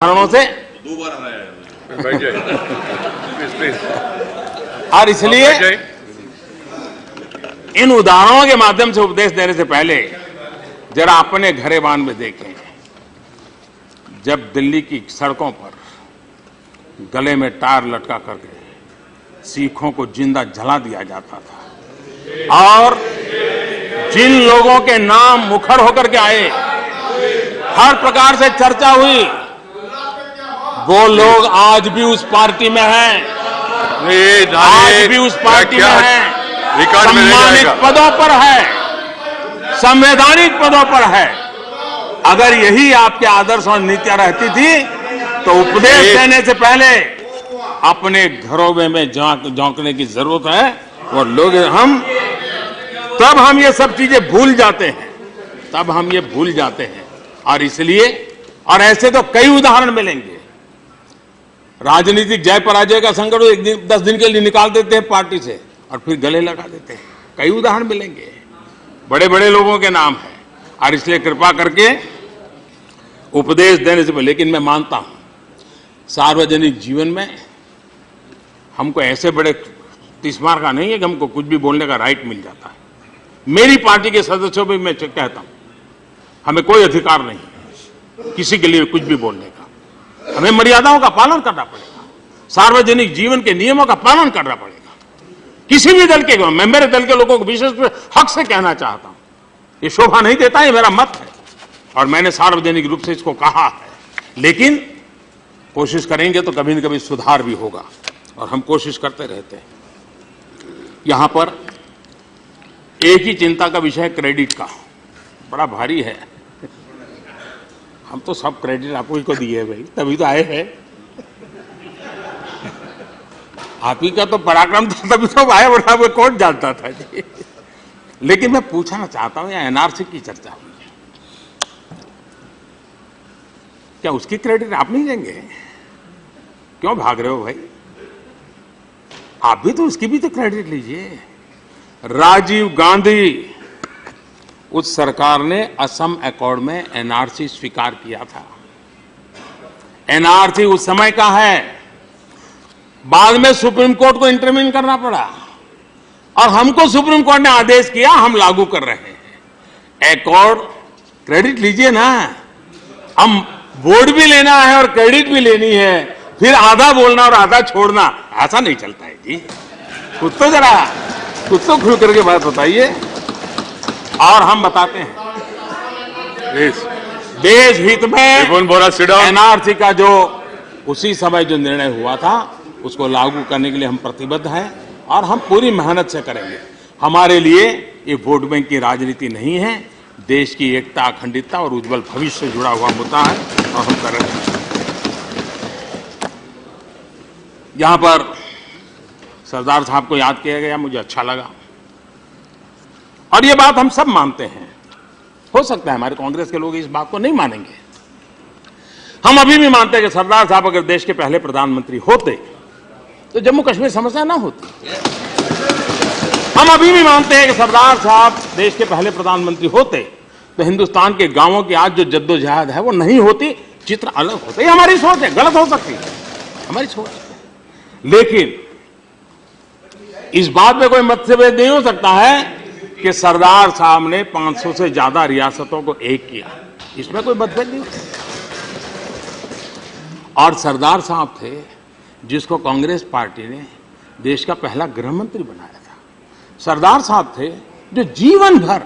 कारणों से दो बार हराया और इसलिए इन उदाहरणों के माध्यम से उपदेश देने से पहले जरा अपने घरेबान में देखें। जब दिल्ली की सड़कों पर गले में टायर लटका करके सिखों को जिंदा जला दिया जाता था और जिन लोगों के नाम मुखर होकर के आए, हर प्रकार से चर्चा हुई, वो लोग आज भी उस पार्टी में हैं, आज भी उस पार्टी में हैं, सम्मानित पदों पर है, संवैधानिक पदों पर है। अगर यही आपके आदर्श और नीतियां रहती थी तो उपदेश देने से पहले अपने घरों में झोंकने की जरूरत है। और लोग तब हम ये सब चीजें भूल जाते हैं, तब हम ये भूल जाते हैं। और इसलिए और ऐसे तो कई उदाहरण मिलेंगे। राजनीतिक जय पराजय का संकट एक दिन 10 दिन के लिए निकाल देते हैं पार्टी से और फिर गले लगा देते हैं। कई उदाहरण मिलेंगे, बड़े बड़े लोगों के नाम हैं। और इसलिए कृपा करके उपदेश देने से पहले, लेकिन मैं मानता हूं सार्वजनिक जीवन में हमको ऐसे बड़े तिस्मार का नहीं है कि हमको कुछ भी बोलने का राइट मिल जाता है। मेरी पार्टी के सदस्यों भी मैं कहता हूं, हमें कोई अधिकार नहीं है किसी के लिए कुछ भी बोलने का। हमें मर्यादाओं का पालन करना पड़ेगा, सार्वजनिक जीवन के नियमों का पालन करना पड़ेगा। किसी भी दल के, मैं मेरे दल के लोगों को विशेष हक से कहना चाहता हूं, ये शोभा नहीं देता, ये मेरा मत है और मैंने सार्वजनिक रूप से इसको कहा है। लेकिन कोशिश करेंगे तो कभी न कभी सुधार भी होगा और हम कोशिश करते रहते हैं। यहां पर एक ही चिंता का विषय क्रेडिट का, बड़ा भारी है। हम तो सब क्रेडिट आपको ही को दिए भाई, तभी तो आए हैं। आप ही का तो पराक्रम था, तभी तो आए, वरना वो कौन जानता था जी। लेकिन मैं पूछना चाहता हूं, एनआरसी की चर्चा हुई है, क्या उसकी क्रेडिट आप नहीं देंगे? क्यों भाग रहे हो भाई? आप भी तो उसकी भी तो क्रेडिट लीजिए। राजीव गांधी, उस सरकार ने असम अकॉर्ड में एनआरसी स्वीकार किया था। एनआरसी उस समय का है, बाद में सुप्रीम कोर्ट को इंटरवीन करना पड़ा और हमको सुप्रीम कोर्ट ने आदेश किया, हम लागू कर रहे हैं। अकॉर्ड क्रेडिट लीजिए ना, हम वोट भी लेना है और क्रेडिट भी लेनी है, फिर आधा बोलना और आधा छोड़ना, ऐसा नहीं चलता है जी। कुछ तो खुल करके बात बताइए। और हम बताते हैं देश हित में एनआरसी का जो उसी समय जो निर्णय हुआ था उसको लागू करने के लिए हम प्रतिबद्ध हैं और हम पूरी मेहनत से करेंगे। हमारे लिए ये वोट बैंक की राजनीति नहीं है, देश की एकता, अखंडितता और उज्जवल भविष्य से जुड़ा हुआ मुद्दा है और हम कर रहे हैं। यहां पर सरदार साहब को याद किया गया, मुझे अच्छा लगा और ये बात हम सब मानते हैं। हो सकता है हमारे कांग्रेस के लोग इस बात को नहीं मानेंगे। हम अभी भी मानते हैं कि सरदार साहब अगर देश के पहले प्रधानमंत्री होते तो जम्मू कश्मीर समस्या ना होती। हम अभी भी मानते हैं कि सरदार साहब देश के पहले प्रधानमंत्री होते तो हिंदुस्तान के गांवों की आज जो जद्दोजहद है वो नहीं होती, चित्र अलग होता। ये हमारी सोच है, गलत हो सकती है, हमारी सोच है। लेकिन इस बात में कोई मतभेद नहीं हो सकता है कि सरदार साहब ने 500 से ज्यादा रियासतों को एक किया, इसमें कोई मतभेद नहीं होता। और सरदार साहब थे जिसको कांग्रेस पार्टी ने देश का पहला गृह मंत्री बनाया था। सरदार साहब थे जो जीवन भर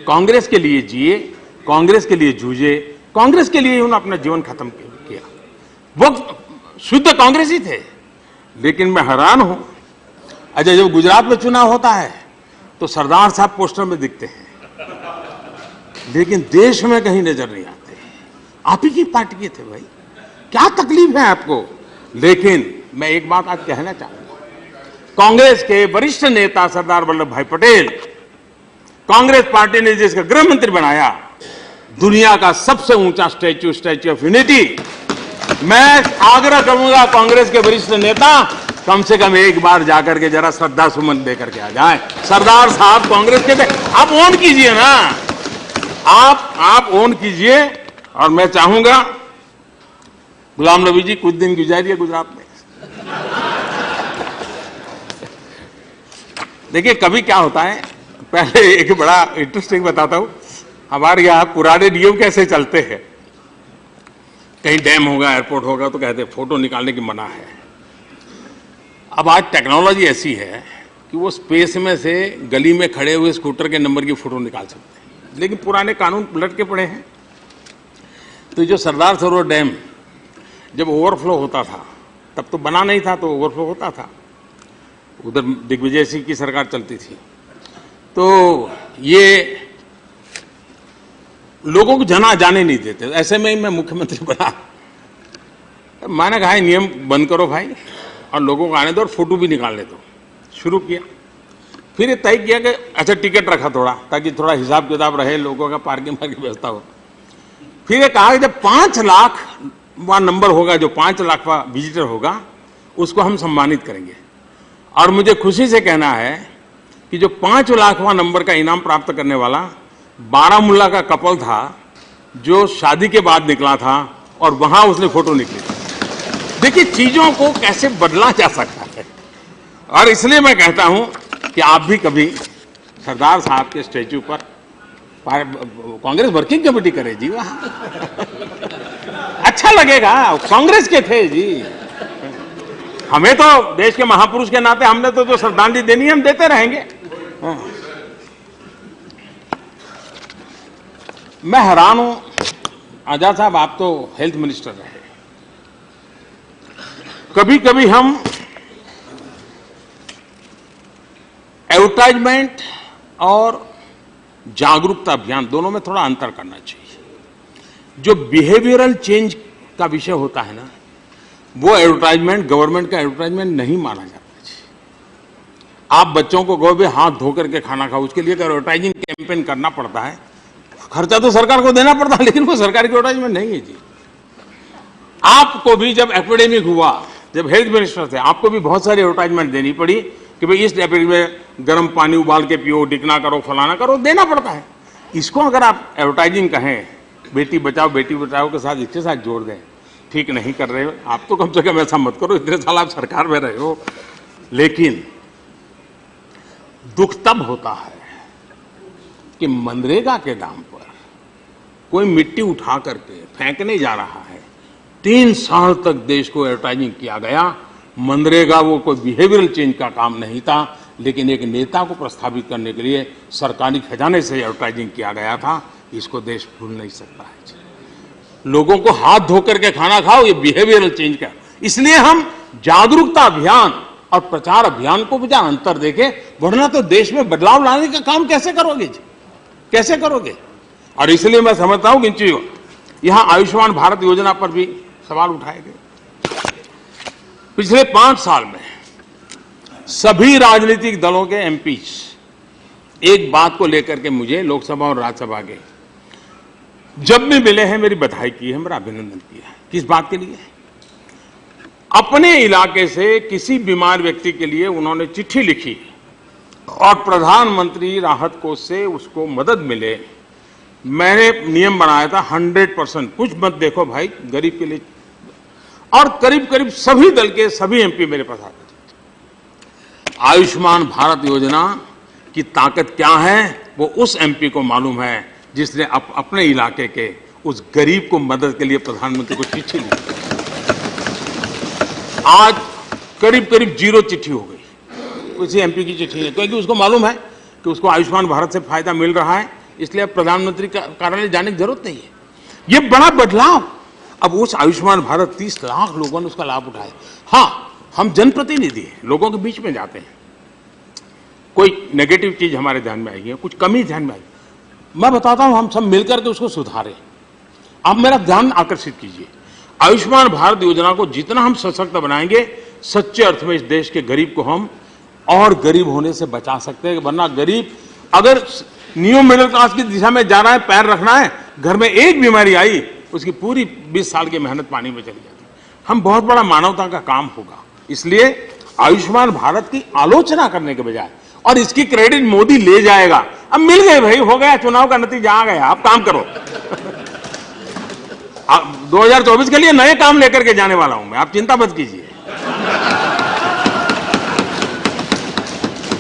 कांग्रेस के लिए जिए, कांग्रेस के लिए जूझे, कांग्रेस के लिए उन्होंने अपना जीवन खत्म किया। वो शुद्ध कांग्रेसी थे। लेकिन मैं हैरान हूं, अच्छा जब गुजरात में चुनाव होता है तो सरदार साहब पोस्टर में दिखते हैं, लेकिन देश में कहीं नजर नहीं आते। आप ही की पार्टी के थे भाई, क्या तकलीफ है आपको? लेकिन मैं एक बात आज कहना चाहूंगा, कांग्रेस के वरिष्ठ नेता सरदार वल्लभ भाई पटेल, कांग्रेस पार्टी ने जिसका गृह मंत्री बनाया, दुनिया का सबसे ऊंचा स्टैच्यू ऑफ यूनिटी। मैं आग्रह करूंगा कांग्रेस के वरिष्ठ नेता कम से कम एक बार जाकर के जरा श्रद्धा सुमन देकर के आ जाए। सरदार साहब कांग्रेस के थे, आप ओन कीजिए ना, आप ओन कीजिए। और मैं चाहूंगा गुलाम नबी जी कुछ दिन गुजारिए गुजरात में। देखिए कभी क्या होता है, पहले एक बड़ा इंटरेस्टिंग बताता हूं। हमारे यहाँ पुराने नियम कैसे चलते हैं, कहीं डैम होगा, एयरपोर्ट होगा तो कहते हैं फोटो निकालने की मना है। अब आज टेक्नोलॉजी ऐसी है कि वो स्पेस में से गली में खड़े हुए स्कूटर के नंबर की फोटो निकाल सकते हैं, लेकिन पुराने कानून लटके पड़े हैं। तो जो सरदार सरोवर डैम जब ओवरफ्लो होता था, तब तो बना नहीं था, तो ओवरफ्लो होता था, उधर दिग्विजय सिंह की सरकार चलती थी। तो ये लोगों को जना जाने नहीं देते। ऐसे में ही मैं मुख्यमंत्री बना, मैंने कहा नियम बंद करो भाई और लोगों को आने दो और फोटो भी निकालने दो। शुरू किया, फिर ये तय किया कि अच्छा टिकट रखा थोड़ा, ताकि थोड़ा हिसाब किताब रहे, लोगों का पार्किंग की व्यवस्था हो। फिर ये कहा कि जब 5 लाख वहां नंबर होगा, जो 5 लाख विजिटर होगा, उसको हम सम्मानित करेंगे। और मुझे खुशी से कहना है कि जो 5 लाखवां नंबर का इनाम प्राप्त करने वाला बारामूला का कपल था, जो शादी के बाद निकला था और वहां उसने फोटो निकली थी। देखिए चीजों को कैसे बदला जा सकता है। और इसलिए मैं कहता हूं कि आप भी कभी सरदार साहब के स्टैच्यू पर कांग्रेस वर्किंग कमेटी करे जी, वहां अच्छा लगेगा। कांग्रेस के थे जी, हमें तो देश के महापुरुष के नाते हमने तो जो श्रद्धांजलि देनी है हम देते रहेंगे। मैं हैरान हूं, आजाद साहब आप तो हेल्थ मिनिस्टर रहे, कभी कभी हम एडवर्टाइजमेंट और जागरूकता अभियान दोनों में थोड़ा अंतर करना चाहिए। जो बिहेवियरल चेंज का विषय होता है ना, वो एडवर्टाइजमेंट गवर्नमेंट का एडवर्टाइजमेंट नहीं माना जाता चाहिए। आप बच्चों को कहो भी हाथ धो करके खाना खाओ, उसके लिए एडवर्टाइजिंग कैंपेन करना पड़ता है, खर्चा तो सरकार को देना पड़ता है, लेकिन वो सरकार की एडवर्टाइजमेंट नहीं है जी। आपको भी जब एपिडेमिक हुआ, जब हेल्थ मिनिस्टर थे, आपको भी बहुत सारी एडवर्टाइजमेंट देनी पड़ी कि भाई इस एपिडेमिक में गर्म पानी उबाल के पियो, डिकना करो, फलाना करो, देना पड़ता है। इसको अगर आप एडवर्टाइजिंग कहें, बेटी बचाओ के साथ इसके साथ जोड़ दें, ठीक नहीं कर रहे हो आप, तो कम से कम ऐसा मत करो, इतने साल आप सरकार में रहे हो। लेकिन दुख तब होता है कि मनरेगा के नाम पर कोई मिट्टी उठा करके फेंकने जा रहा है। 3 साल तक देश को एडवर्टाइजिंग किया गया। मनरेगा वो कोई बिहेवियरल चेंज का काम नहीं था, लेकिन एक नेता को प्रस्तावित करने के लिए सरकारी खजाने से एडवर्टाइजिंग किया गया था। इसको देश भूल नहीं सकता है। लोगों को हाथ धो करके खाना खाओ, ये बिहेवियरल चेंज का। इसलिए हम जागरूकता अभियान और प्रचार अभियान को जहां अंतर देखें, वरना तो देश में बदलाव लाने का काम कैसे करोगे जी, कैसे करोगे। और इसलिए मैं समझता हूं कि यहां आयुष्मान भारत योजना पर भी सवाल उठाए गए। पिछले 5 साल में सभी राजनीतिक दलों के एमपीज एक बात को लेकर के मुझे लोकसभा और राज्यसभा के जब भी मिले हैं, मेरी बधाई की है, मेरा अभिनंदन किया है। किस बात के लिए? अपने इलाके से किसी बीमार व्यक्ति के लिए उन्होंने चिट्ठी लिखी और प्रधानमंत्री राहत कोष से उसको मदद मिले। मैंने नियम बनाया था 100%, कुछ मत देखो भाई, गरीब के लिए। और करीब करीब सभी दल के सभी एमपी मेरे पास आते थे। आयुष्मान भारत योजना की ताकत क्या है वो उस एमपी को मालूम है जिसने अपने इलाके के उस गरीब को मदद के लिए प्रधानमंत्री को चिट्ठी लिखी। आज करीब करीब 0 चिट्ठी हो गई, किसी एमपी की चिट्ठी नहीं, क्योंकि उसको मालूम है कि उसको आयुष्मान भारत से फायदा मिल रहा है, इसलिए अब प्रधानमंत्री कार्यालय जाने की जरूरत नहीं है। ये बड़ा बदलाव। अब उस आयुष्मान भारत 30 लाख लोगों ने उसका लाभ उठाया। हाँ, हम जनप्रतिनिधि लोगों के बीच में जाते हैं, कोई नेगेटिव चीज हमारे ध्यान में आई है, कुछ कमी ध्यान में आई, मैं बताता हूं, हम सब मिलकर के उसको सुधारें। आप मेरा ध्यान आकर्षित कीजिए। आयुष्मान भारत योजना को जितना हम सशक्त बनाएंगे, सच्चे अर्थ में इस देश के गरीब को हम और गरीब होने से बचा सकते हैं। वरना गरीब अगर न्यू मिडिल क्लास की दिशा में जा रहा है, पैर रखना है, घर में एक बीमारी आई, उसकी पूरी 20 साल की मेहनत पानी में चली जाती है। हम बहुत बड़ा मानवता का काम होगा। इसलिए आयुष्मान भारत की आलोचना करने के बजाय, और इसकी क्रेडिट मोदी ले जाएगा, अब मिल गए भाई, हो गया, चुनाव का नतीजा आ गया, आप काम करो। 2024 के लिए नए काम लेकर के जाने वाला हूं मैं, आप चिंता मत कीजिए।